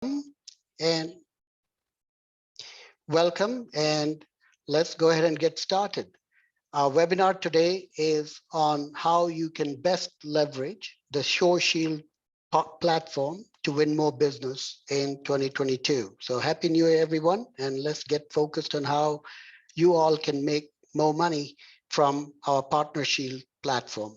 And welcome, and let's go ahead and get started. Our webinar today is on how you can best leverage the SureShield platform to win more business in 2022. So happy New Year, everyone, and let's get focused on how you all can make more money from our PartnerShield platform.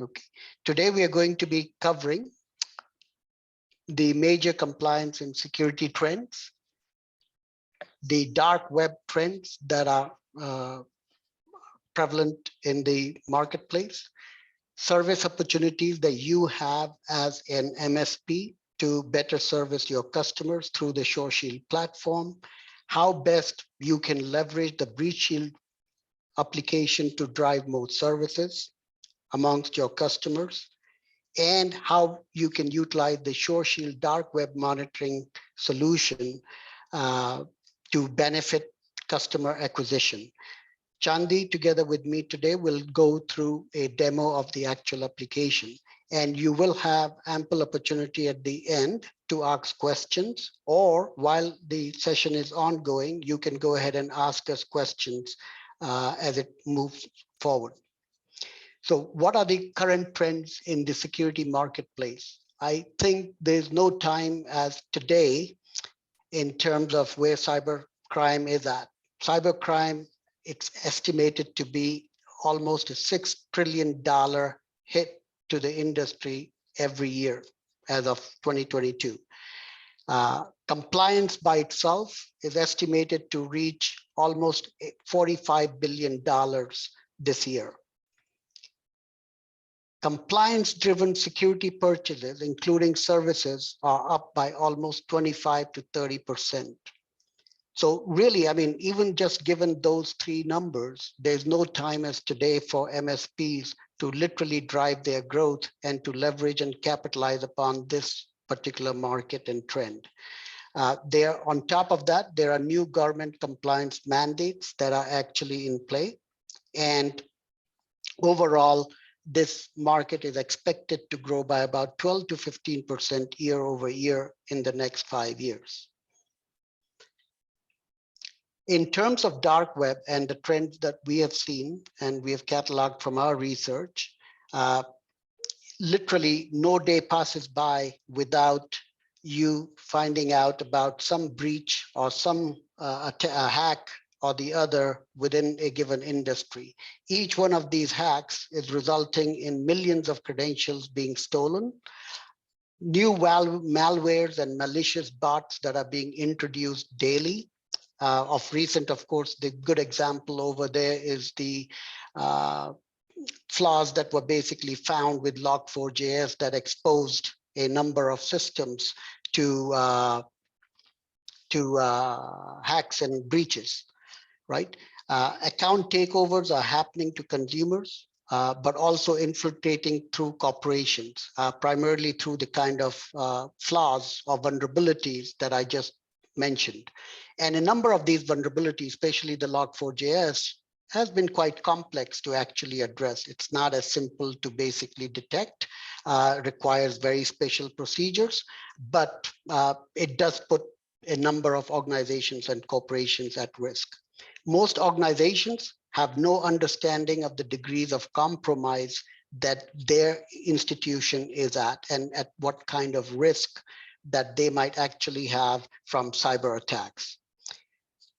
Okay. Today we are going to be covering the major compliance and security trends, the dark web trends that are prevalent in the marketplace, service opportunities that you have as an MSP to better service your customers through the SureShield platform, how best you can leverage the BreachShield application to drive more services amongst your customers, and how you can utilize the SureShield dark web monitoring solution to benefit customer acquisition. Chandi, together with me today, will go through a demo of the actual application, and you will have ample opportunity at the end to ask questions, or while the session is ongoing, you can go ahead and ask us questions as it moves forward. So what are the current trends in the security marketplace? I think there's no time as today in terms of where cybercrime is at. Cybercrime, it's estimated to be almost a $6 trillion hit to the industry every year as of 2022. Compliance by itself is estimated to reach almost $45 billion this year. Compliance-driven security purchases, including services, are up by almost 25 to 30%. So really, I mean, even just given those three numbers, there's no time as today for MSPs to literally drive their growth and to leverage and capitalize upon this particular market and trend. On top of that, there are new government compliance mandates that are actually in play. And overall, this market is expected to grow by about 12 to 15% year over year in the next 5 years. In terms of dark web and the trends that we have seen and we have cataloged from our research, literally no day passes by without you finding out about some breach or some hack or the other within a given industry. Each one of these hacks is resulting in millions of credentials being stolen, new malwares and malicious bots that are being introduced daily. Of recent, of course, the good example over there is the flaws that were basically found with Log4j that exposed a number of systems to hacks and breaches. Right? Account takeovers are happening to consumers, but also infiltrating through corporations, primarily through the kind of flaws or vulnerabilities that I just mentioned. And a number of these vulnerabilities, especially the Log4j, has been quite complex to actually address. It's not as simple to basically detect, requires very special procedures, but it does put a number of organizations and corporations at risk. Most organizations have no understanding of the degrees of compromise that their institution is at and at what kind of risk that they might actually have from cyber attacks.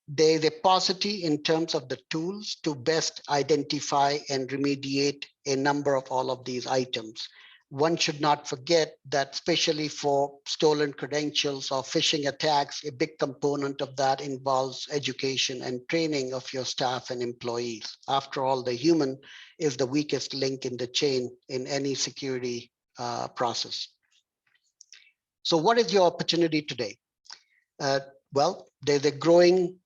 There's a paucity in terms of the tools to best identify and remediate a number of all of these items. One should not forget that especially for stolen credentials or phishing attacks, a big component of that involves education and training of your staff and employees. After all, the human is the weakest link in the chain in any security process. So what is your opportunity today? Well, there's a growing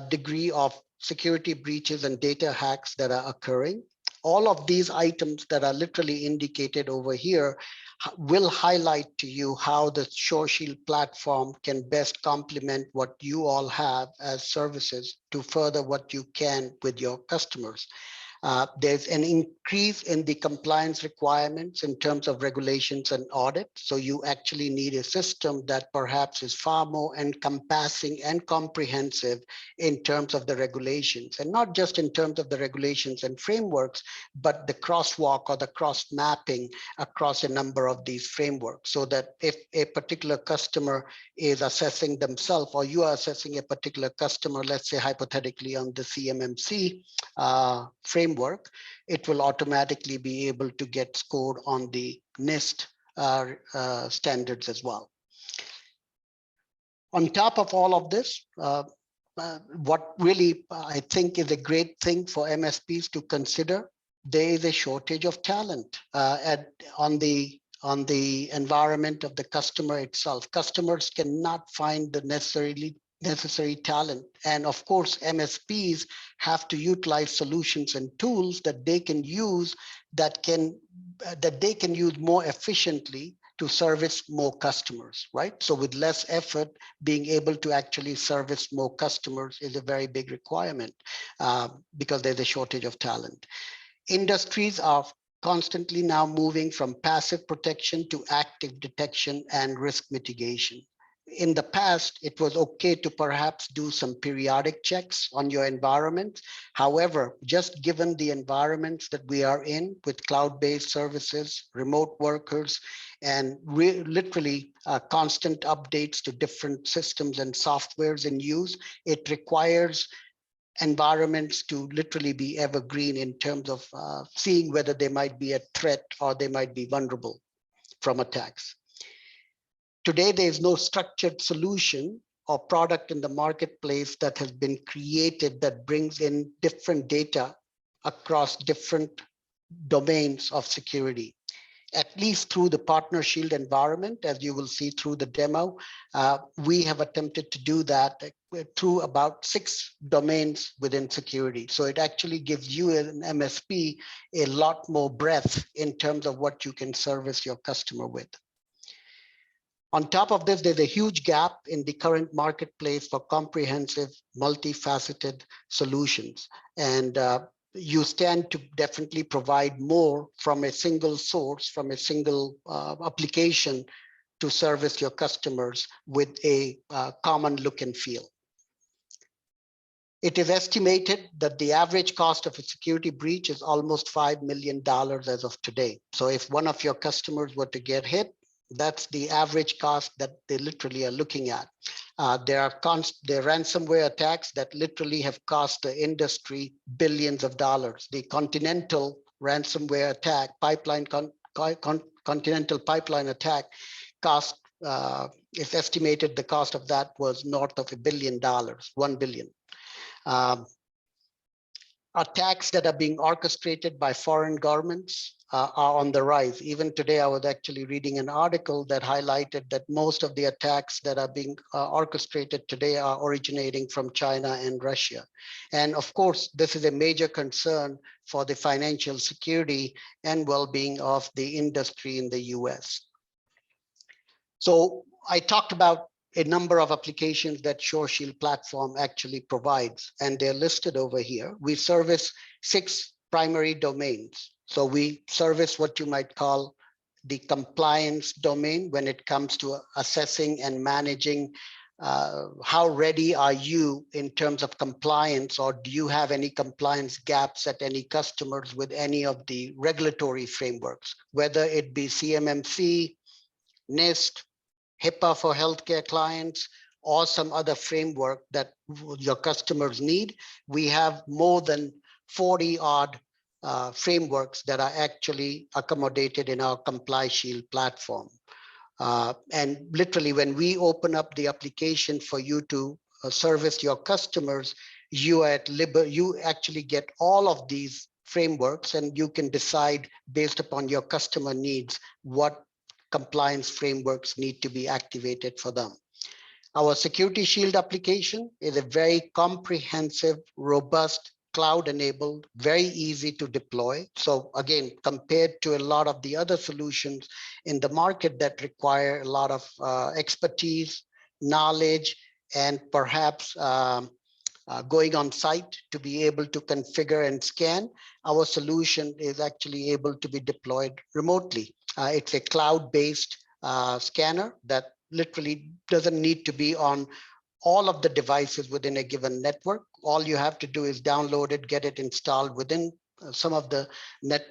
degree of security breaches and data hacks that are occurring. All of these items that are literally indicated over here will highlight to you how the SureShield platform can best complement what you all have as services to further what you can with your customers. There's an increase in the compliance requirements in terms of regulations and audit. So you actually need a system that perhaps is far more encompassing and comprehensive in terms of the regulations, and not just in terms of the regulations and frameworks, but the crosswalk or the cross mapping across a number of these frameworks, so that if a particular customer is assessing themselves, or you are assessing a particular customer, let's say hypothetically on the CMMC framework, it will automatically be able to get scored on the NIST standards as well. On top of all of this, what really I think is a great thing for MSPs to consider, there is a shortage of talent on the environment of the customer itself. Customers cannot find the necessary talent. And of course, MSPs have to utilize solutions and tools that they can use that they can use more efficiently to service more customers, right? So with less effort, being able to actually service more customers is a very big requirement because there's a shortage of talent. Industries are constantly now moving from passive protection to active detection and risk mitigation. In the past, it was okay to perhaps do some periodic checks on your environment. However, just given the environments that we are in with cloud-based services, remote workers, and literally constant updates to different systems and softwares in use, it requires environments to literally be evergreen in terms of seeing whether they might be a threat or they might be vulnerable from attacks. Today, there is no structured solution or product in the marketplace that has been created that brings in different data across different domains of security. At least through the PartnerShield environment, as you will see through the demo, we have attempted to do that through about 6 domains within security. So it actually gives you an MSP a lot more breadth in terms of what you can service your customer with. On top of this, there's a huge gap in the current marketplace for comprehensive, multifaceted solutions. And you stand to definitely provide more from a single source, from a single application to service your customers with a common look and feel. It is estimated that the average cost of a security breach is almost $5 million as of today. So if one of your customers were to get hit, that's the average cost that they literally are looking at. There are ransomware attacks that literally have cost the industry billions of dollars. The Continental ransomware attack, Continental pipeline attack, cost, it's estimated the cost of that was north of $1 billion, $1 billion. Attacks that are being orchestrated by foreign governments are on the rise. Even today, I was actually reading an article that highlighted that most of the attacks that are being orchestrated today are originating from China and Russia. And of course, this is a major concern for the financial security and well-being of the industry in the US. So I talked about a number of applications that SureShield platform actually provides, and they're listed over here. We service 6 primary domains. So we service what you might call the compliance domain when it comes to assessing and managing how ready are you in terms of compliance, or do you have any compliance gaps at any customers with any of the regulatory frameworks, whether it be CMMC, NIST, HIPAA for healthcare clients, or some other framework that your customers need. We have more than 40 odd frameworks that are actually accommodated in our ComplyShield platform. And literally, when we open up the application for you to service your customers, you actually get all of these frameworks, and you can decide based upon your customer needs what compliance frameworks need to be activated for them. Our Security Shield application is a very comprehensive, robust, cloud-enabled, very easy to deploy. So again, compared to a lot of the other solutions in the market that require a lot of expertise, knowledge, and perhaps going on site to be able to configure and scan, our solution is actually able to be deployed remotely. It's a cloud-based scanner that literally doesn't need to be on all of the devices within a given network. All you have to do is download it, get it installed within some of the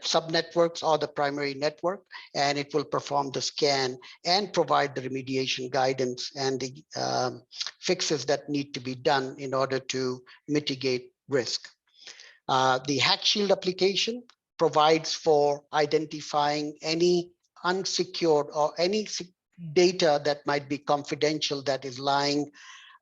sub-networks or the primary network, and it will perform the scan and provide the remediation guidance and the fixes that need to be done in order to mitigate risk. The HackShield application provides for identifying any unsecured or any data that might be confidential that is lying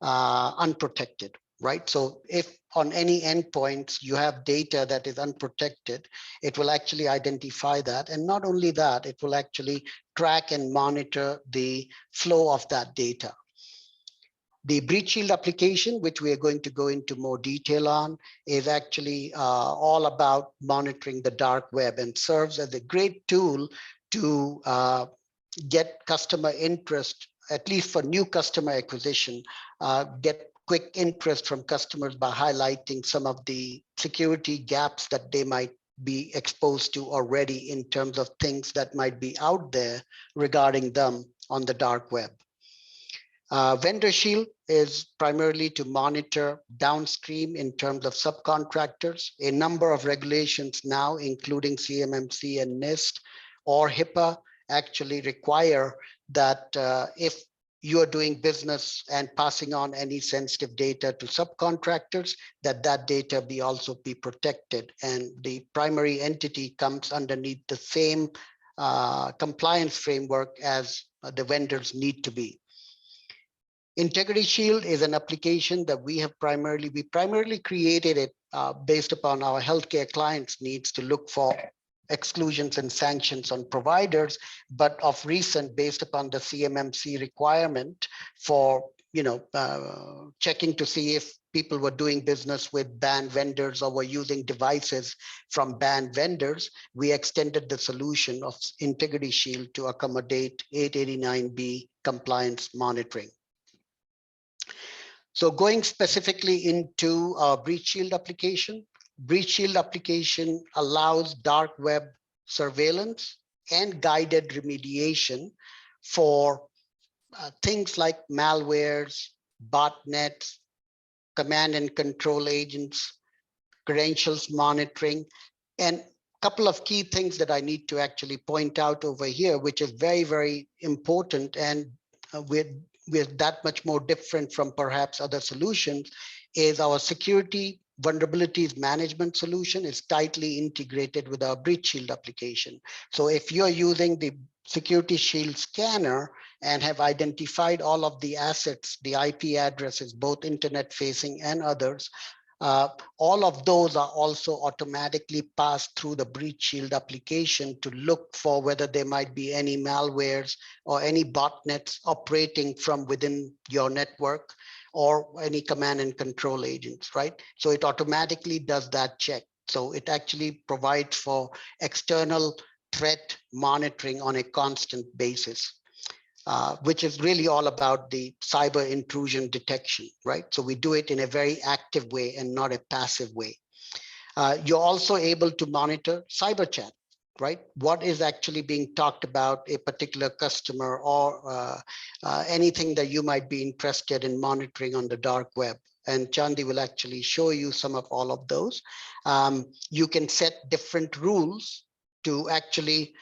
unprotected, right? So if on any endpoints you have data that is unprotected, it will actually identify that. And not only that, it will actually track and monitor the flow of that data. The BreachShield application, which we are going to go into more detail on, is actually all about monitoring the dark web and serves as a great tool to get customer interest, at least for new customer acquisition, get quick interest from customers by highlighting some of the security gaps that they might be exposed to already in terms of things that might be out there regarding them on the dark web. Vendor Shield is primarily to monitor downstream in terms of subcontractors. A number of regulations now, including CMMC and NIST or HIPAA, actually require that if you are doing business and passing on any sensitive data to subcontractors, that data be also be protected, and the primary entity comes underneath the same compliance framework as the vendors need to be. Integrity Shield is an application that we primarily created it based upon our healthcare clients' needs to look for exclusions and sanctions on providers, but of recent, based upon the CMMC requirement for checking to see if people were doing business with banned vendors or were using devices from banned vendors, we extended the solution of Integrity Shield to accommodate 889B compliance monitoring. So going specifically into our BreachShield application, BreachShield application allows dark web surveillance and guided remediation for things like malwares, botnets, command and control agents, credentials monitoring, and a couple of key things that I need to actually point out over here, which is very, very important, and we're that much more different from perhaps other solutions, is our security vulnerabilities management solution is tightly integrated with our BreachShield application. So if you're using the Security Shield scanner and have identified all of the assets, the IP addresses, both internet facing and others, all of those are also automatically passed through the BreachShield application to look for whether there might be any malwares or any botnets operating from within your network or any command and control agents, right? So it automatically does that check. So it actually provides for external threat monitoring on a constant basis. Which is really all about the cyber intrusion detection, right? So we do it in a very active way and not a passive way. You're also able to monitor cyber chat, right? What is actually being talked about a particular customer or anything that you might be interested in monitoring on the dark web. And Chandi will actually show you some of all of those. You can set different rules to actually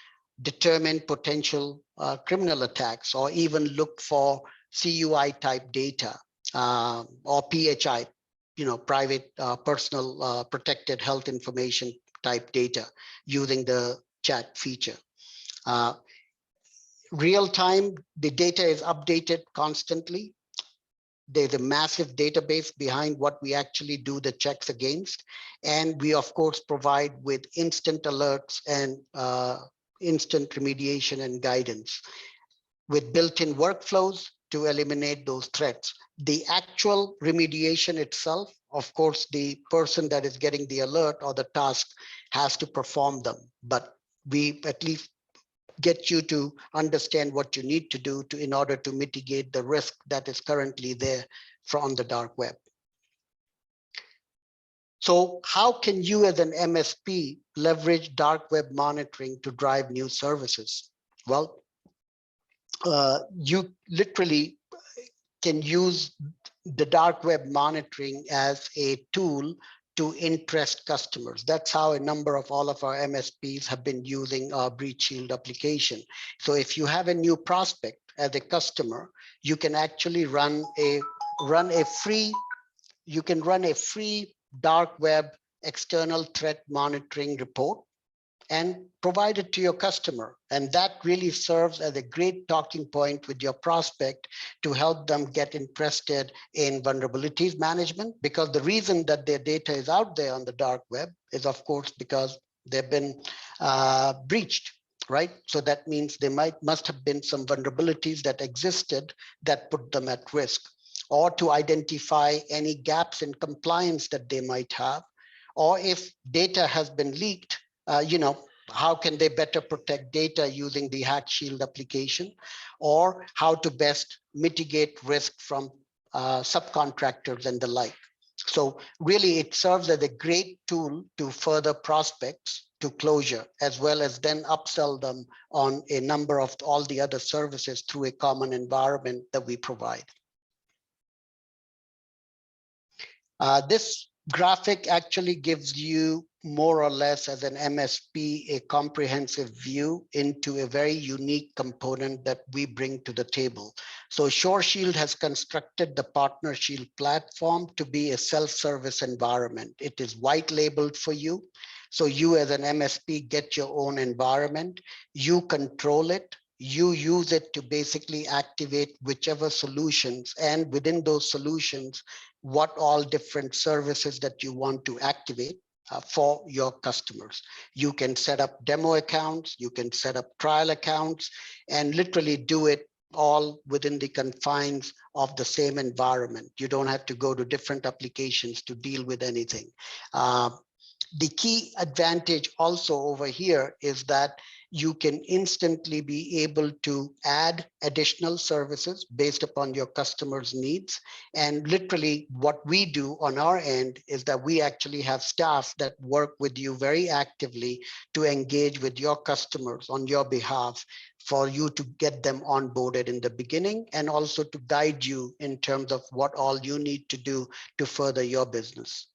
determine potential criminal attacks, or even look for CUI type data or PHI, private personal protected health information type data using the chat feature. Real time, the data is updated constantly. There's a massive database behind what we actually do the checks against. And we, of course, provide with instant alerts and instant remediation and guidance with built-in workflows to eliminate those threats. The actual remediation itself, of course, the person that is getting the alert or the task has to perform them, but we at least get you to understand what you need to do in order to mitigate the risk that is currently there from the dark web. So how can you as an MSP leverage dark web monitoring to drive new services? Well, you literally can use the dark web monitoring as a tool to interest customers. That's how a number of all of our MSPs have been using our BreachShield application. So if you have a new prospect as a customer, you can actually run a free dark web external threat monitoring report and provide it to your customer. And that really serves as a great talking point with your prospect to help them get interested in vulnerabilities management, because the reason that their data is out there on the dark web is, of course, because they've been breached, right? So that means there must have been some vulnerabilities that existed that put them at risk, or to identify any gaps in compliance that they might have, or if data has been leaked, how can they better protect data using the Hack Shield application, or how to best mitigate risk from subcontractors and the like. So really it serves as a great tool to further prospects to closure, as well as then upsell them on a number of all the other services through a common environment that we provide. This graphic actually gives you more or less as an MSP a comprehensive view into a very unique component that we bring to the table. So SureShield has constructed the PartnerShield platform to be a self-service environment. It is white labeled for you. So you as an MSP get your own environment, you control it, you use it to basically activate whichever solutions, and within those solutions, what all different services that you want to activate for your customers. You can set up demo accounts, you can set up trial accounts, and literally do it all within the confines of the same environment. You don't have to go to different applications to deal with anything. The key advantage also over here is that you can instantly be able to add additional services based upon your customers' needs. And literally what we do on our end is that we actually have staff that work with you very actively to engage with your customers on your behalf for you to get them onboarded in the beginning, and also to guide you in terms of what all you need to do to further your business.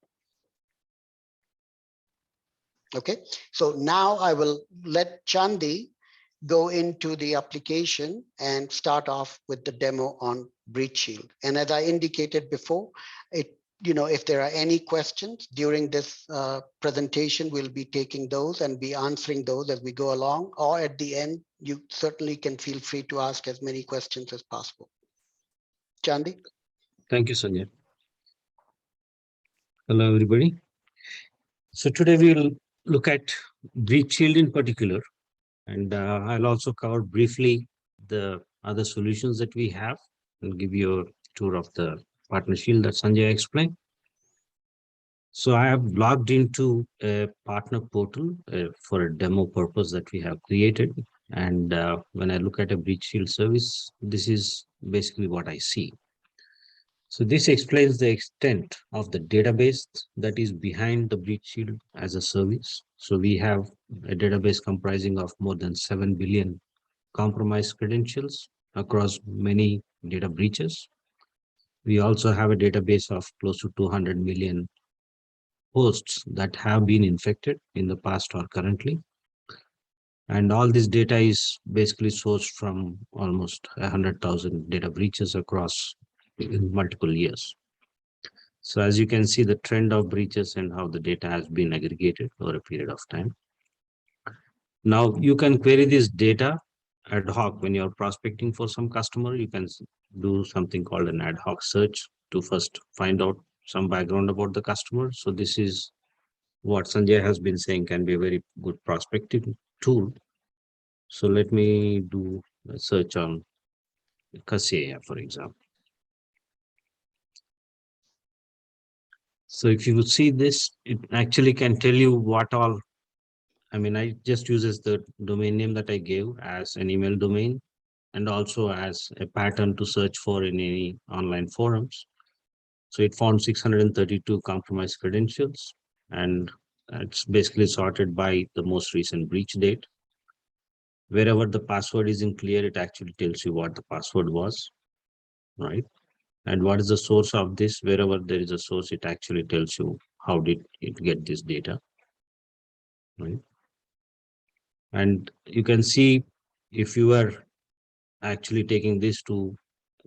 Okay, so now I will let Chandi go into the application and start off with the demo on BreachShield. And as I indicated before, if there are any questions during this presentation, we'll be taking those and be answering those as we go along, or at the end, you certainly can feel free to ask as many questions as possible. Chandi? Thank you, Sanjay. Hello, everybody. So today we'll look at BreachShield in particular, and I'll also cover briefly the other solutions that we have and give you a tour of the PartnerShield that Sanjay explained. So I have logged into a partner portal for a demo purpose that we have created. And when I look at a BreachShield service, this is basically what I see. So this explains the extent of the database that is behind the BreachShield as a service. So we have a database comprising of more than 7 billion compromised credentials across many data breaches. We also have a database of close to 200 million hosts that have been infected in the past or currently. And all this data is basically sourced from almost 100,000 data breaches across multiple years. So as you can see, the trend of breaches and how the data has been aggregated over a period of time. Now you can query this data ad hoc when you're prospecting for some customer. You can do something called an ad hoc search to first find out some background about the customer. So this is what Sanjay has been saying can be a very good prospecting tool. So let me do a search on Kaseya, for example. So if you would see this, it actually can tell you what all, I just uses the domain name that I gave as an email domain, and also as a pattern to search for in any online forums. So it found 632 compromised credentials. and it's basically sorted by the most recent breach date. Wherever the password isn't clear, it actually tells you what the password was, right? And what is the source of this? Wherever there is a source, it actually tells you how did it get this data, right? And you can see if you are actually taking this to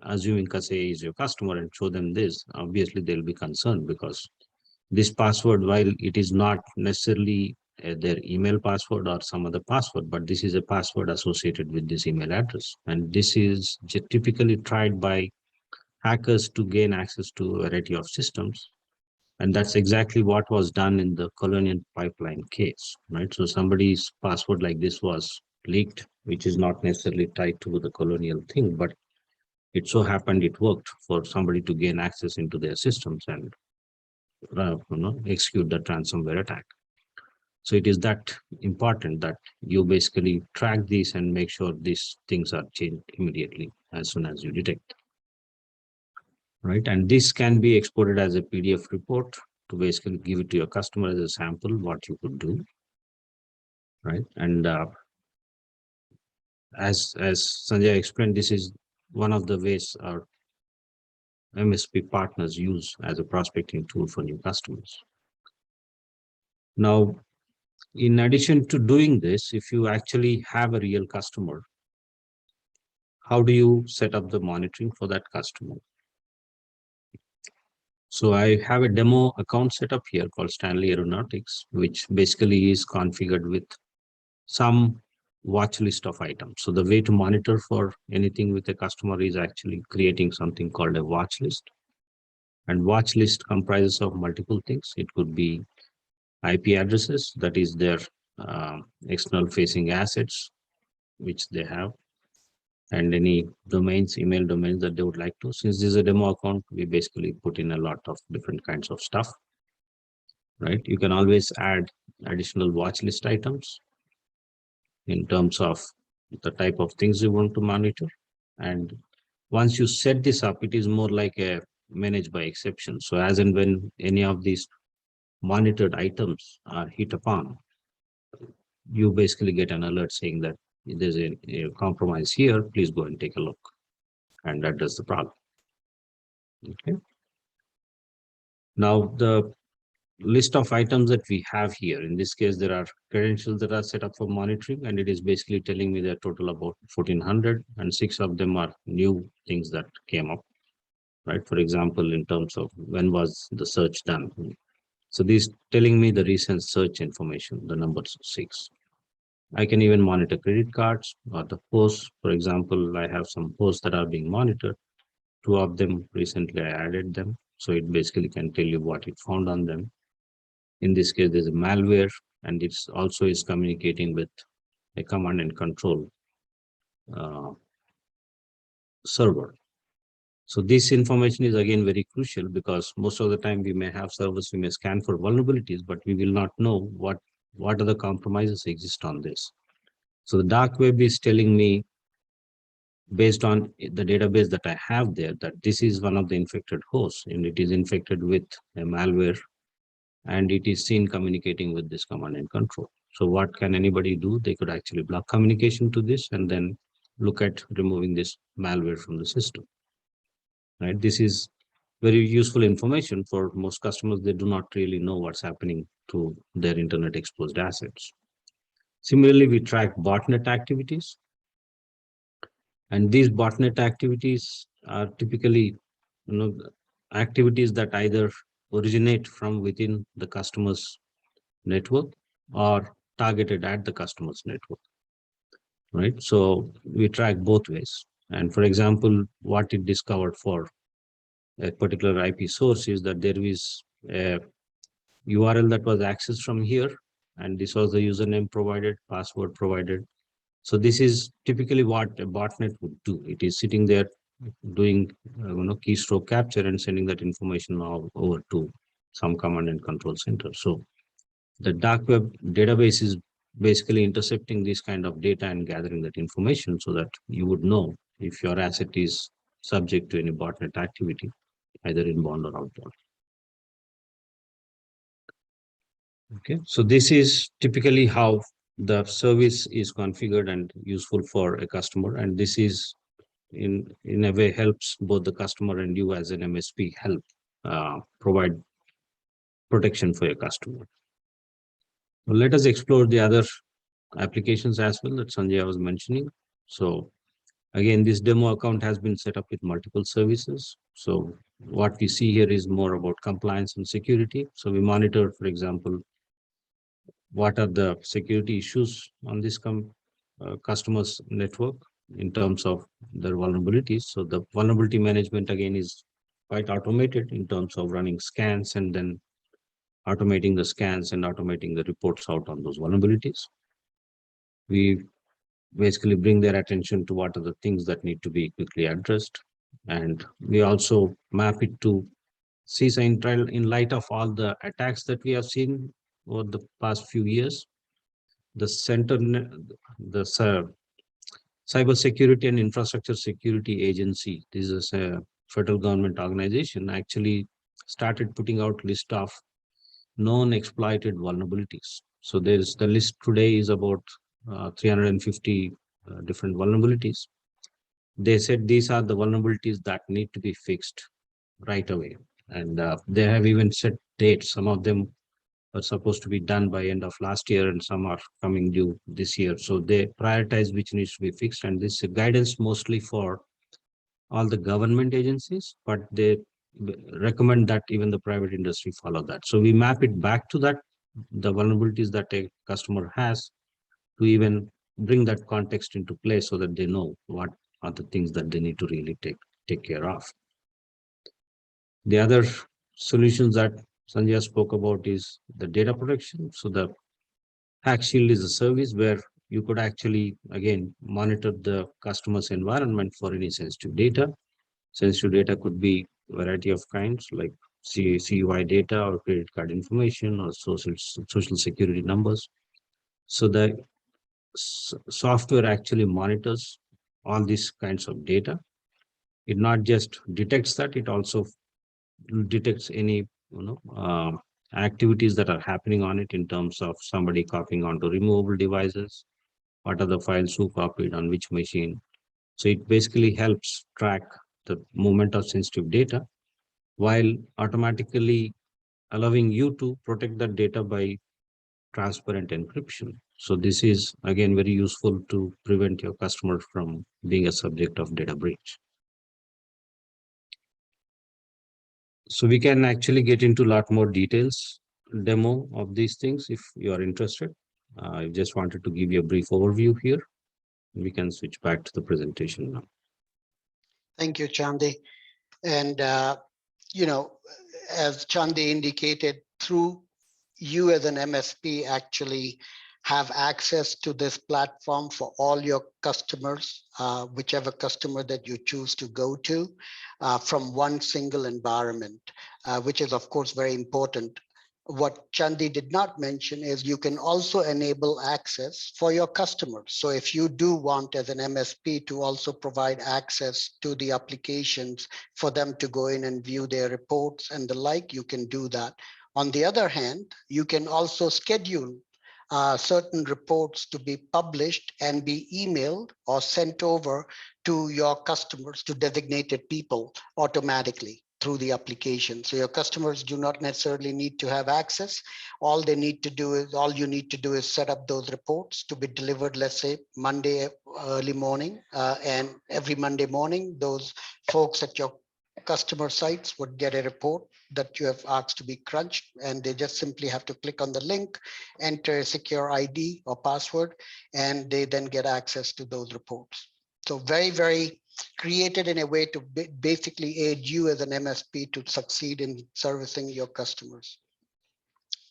assuming Kase is your customer and show them this, obviously they'll be concerned because this password, while it is not necessarily their email password or some other password, but this is a password associated with this email address. And this is typically tried by hackers to gain access to a variety of systems. And that's exactly what was done in the Colonial Pipeline case, right? So somebody's password like this was leaked, which is not necessarily tied to the Colonial thing, but it so happened it worked for somebody to gain access into their systems and execute the ransomware attack. So it is that important that you basically track these and make sure these things are changed immediately as soon as you detect, right? And this can be exported as a PDF report to basically give it to your customer as a sample what you could do, right? And as Sanjay explained, this is one of the ways our MSP partners use as a prospecting tool for new customers. Now, in addition to doing this, if you actually have a real customer, how do you set up the monitoring for that customer? So I have a demo account set up here called Stanley Aeronautics, which basically is configured with some watch list of items. So the way to monitor for anything with a customer is actually creating something called a watch list. And watch list comprises of multiple things. It could be IP addresses, that is their external facing assets, which they have, and any domains, email domains that they would like to. Since this is a demo account, we basically put in a lot of different kinds of stuff, right? You can always add additional watch list items in terms of the type of things you want to monitor. And once you set this up, it is more like a manage by exception. So as and when any of these monitored items are hit upon, you basically get an alert saying that there's a compromise here, please go and take a look. And that does the problem. Okay. Now, the list of items that we have here, in this case, there are credentials that are set up for monitoring, and it is basically telling me that total about 1400, and 6 of them are new things that came up, right? For example, in terms of when was the search done. So these telling me the recent search information, the numbers 6. I can even monitor credit cards or the posts. For example, I have some posts that are being monitored. 2 of them recently I added them. So it basically can tell you what it found on them. In this case, there's a malware, and it's also is communicating with a command and control uh, server. So this information is again very crucial because most of the time we may have servers, we may scan for vulnerabilities, but we will not know what other compromises exist on this. So the dark web is telling me, based on the database that I have there, that this is one of the infected hosts, and it is infected with a malware, and it is seen communicating with this command and control. So what can anybody do? They could actually block communication to this and then look at removing this malware from the system, right? This is very useful information for most customers. They do not really know what's happening to their internet exposed assets. Similarly, we track botnet activities, and these botnet activities are typically, activities that either originate from within the customer's network or targeted at the customer's network, right? So we track both ways. And for example, what it discovered for a particular IP source is that there is a URL that was accessed from here, and this was the username provided, password provided. So this is typically what a botnet would do. It is sitting there doing keystroke capture and sending that information over to some command and control center. So the dark web database is basically intercepting this kind of data and gathering that information so that you would know if your asset is subject to any botnet activity, either inbound or outbound. Okay, so this is typically how the service is configured and useful for a customer, and this is in a way helps both the customer and you as an MSP help provide protection for your customer. Well, let us explore the other applications as well that Sanjay was mentioning. So again, this demo account has been set up with multiple services. So what we see here is more about compliance and security. So we monitor, for example, what are the security issues on this customers network in terms of their vulnerabilities. So the vulnerability management again is quite automated in terms of running scans and then automating the scans and automating the reports out on those vulnerabilities. We basically bring their attention to what are the things that need to be quickly addressed. And we also map it to CISA in light of all the attacks that we have seen over the past few years. The center, the Cybersecurity and Infrastructure Security Agency, this is a federal government organization, actually started putting out list of known exploited vulnerabilities. So there's the list today is about 350 different vulnerabilities. They said these are the vulnerabilities that need to be fixed right away. And they have even set dates. Some of them are supposed to be done by end of last year and some are coming due this year. So they prioritize which needs to be fixed. And this is guidance mostly for all the government agencies, but they recommend that even the private industry follow that. So we map it back to that, the vulnerabilities that a customer has to even bring that context into play so that they know what are the things that they need to really take care of. The other solutions that Sanjay spoke about is the data protection. So the Hack Shield is a service where you could actually, again, monitor the customer's environment for any sensitive data. Sensitive data could be a variety of kinds like CUI data or credit card information or social security numbers. So the software actually monitors all these kinds of data. It not just detects that, it also detects any activities that are happening on it in terms of somebody copying onto removable devices, what are the files who copied on which machine. So it basically helps track the movement of sensitive data while automatically allowing you to protect that data by transparent encryption. So this is again very useful to prevent your customer from being a subject of data breach. So we can actually get into a lot more details demo of these things if you are interested. I just wanted to give you a brief overview here. We can switch back to the presentation now. Thank you, Chandi. And, as Chandi indicated, through you as an MSP actually have access to this platform for all your customers, whichever customer that you choose to go to, from one single environment, which is of course very important. What Chandi did not mention is you can also enable access for your customers. So if you do want as an MSP to also provide access to the applications for them to go in and view their reports and the like, you can do that. On the other hand, you can also schedule certain reports to be published and be emailed or sent over to your customers, to designated people automatically through the application. So your customers do not necessarily need to have access. All you need to do is set up those reports to be delivered, let's say Monday early morning, and every Monday morning, those folks at your customer sites would get a report that you have asked to be crunched, and they just simply have to click on the link, enter a secure ID or password, and they then get access to those reports. So very, very created in a way to basically aid you as an MSP to succeed in servicing your customers.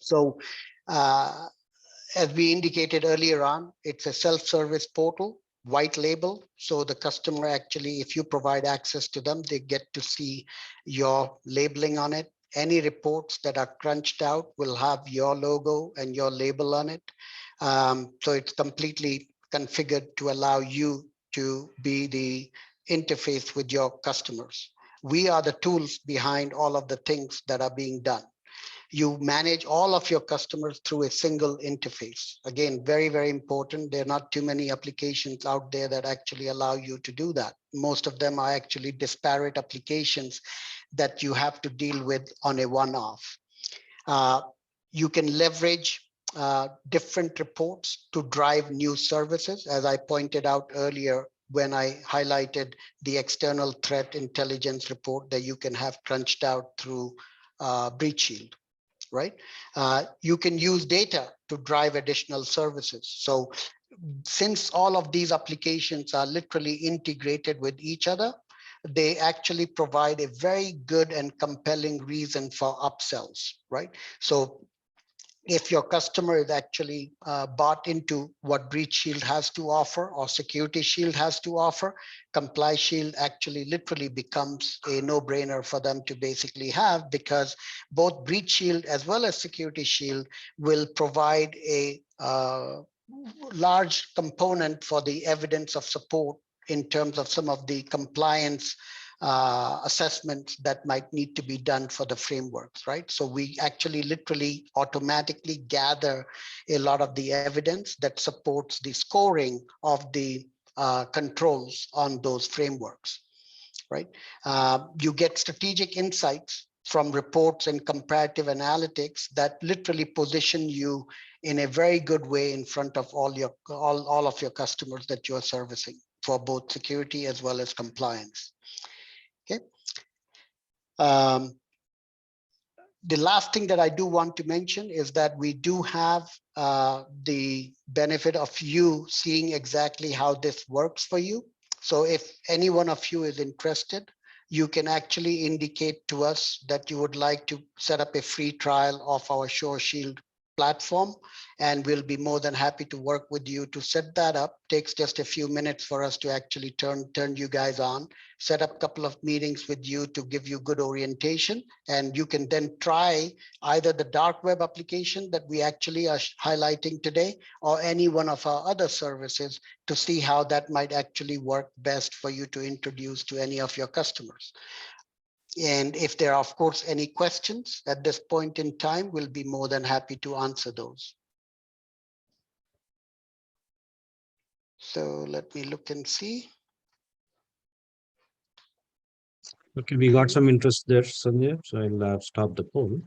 So as we indicated earlier on, it's a self-service portal, white label. So the customer actually, if you provide access to them, they get to see your labeling on it. Any reports that are crunched out will have your logo and your label on it. So it's completely configured to allow you to be the interface with your customers. We are the tools behind all of the things that are being done. You manage all of your customers through a single interface. Again, very, very important. There are not too many applications out there that actually allow you to do that. Most of them are actually disparate applications that you have to deal with on a one-off. You can leverage different reports to drive new services, as I pointed out earlier when I highlighted the external threat intelligence report that you can have crunched out through BreachShield, right? You can use data to drive additional services. So since all of these applications are literally integrated with each other, they actually provide a very good and compelling reason for upsells, right? So if your customer is actually bought into what BreachShield has to offer or SecurityShield has to offer, ComplyShield actually literally becomes a no-brainer for them to basically have, because both BreachShield as well as SecurityShield will provide a large component for the evidence of support in terms of some of the compliance assessments that might need to be done for the frameworks, right? So we actually literally automatically gather a lot of the evidence that supports the scoring of the controls on those frameworks, right? You get strategic insights from reports and comparative analytics that literally position you in a very good way in front of all of your customers that you are servicing for both security as well as compliance. Okay. The last thing that I do want to mention is that we do have the benefit of you seeing exactly how this works for you. So if any one of you is interested, you can actually indicate to us that you would like to set up a free trial of our SureShield platform, and we'll be more than happy to work with you to set that up. Takes just a few minutes for us to actually turn you guys on, set up a couple of meetings with you to give you good orientation, and you can then try either the dark web application that we actually are highlighting today or any one of our other services to see how that might actually work best for you to introduce to any of your customers. And if there are, of course, any questions at this point in time, we'll be more than happy to answer those. So let me look and see. Okay, we got some interest there, Sanjay, so I'll stop the poll.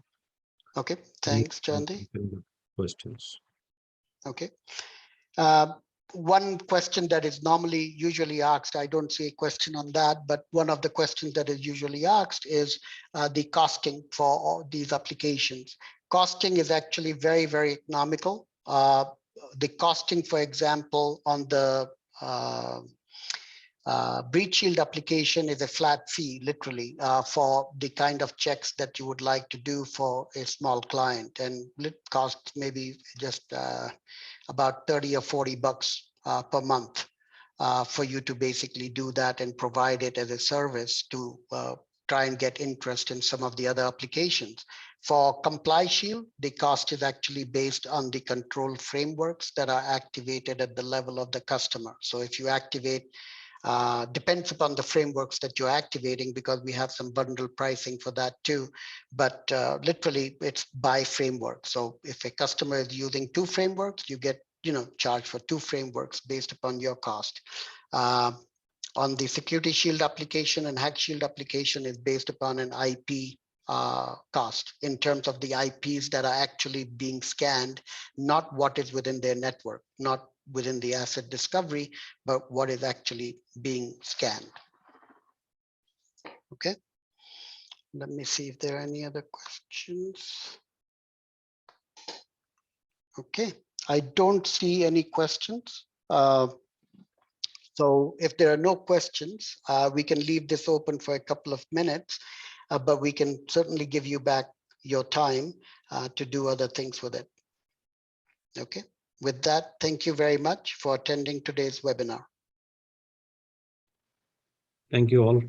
Okay, thanks, Chandi. Questions. Okay. One question that is usually asked, I don't see a question on that, but one of the questions that is usually asked is the costing for all these applications. Costing is actually very, very economical. The costing, for example, on the BreachShield application is a flat fee, literally, for the kind of checks that you would like to do for a small client, and it costs maybe just about 30 or 40 bucks per month for you to basically do that and provide it as a service to try and get interest in some of the other applications. For ComplyShield, the cost is actually based on the control frameworks that are activated at the level of the customer. So if you activate, depends upon the frameworks that you're activating, because we have some bundle pricing for that too. But literally it's by framework. So if a customer is using 2 frameworks, you get charged for 2 frameworks based upon your cost. On the SecurityShield application and HackShield application is based upon an IP cost in terms of the IPs that are actually being scanned, not what is within their network, not within the asset discovery, but what is actually being scanned. Okay. Let me see if there are any other questions. Okay. I don't see any questions. So if there are no questions, we can leave this open for a couple of minutes, but we can certainly give you back your time to do other things with it. Okay. With that, thank you very much for attending today's webinar. Thank you all.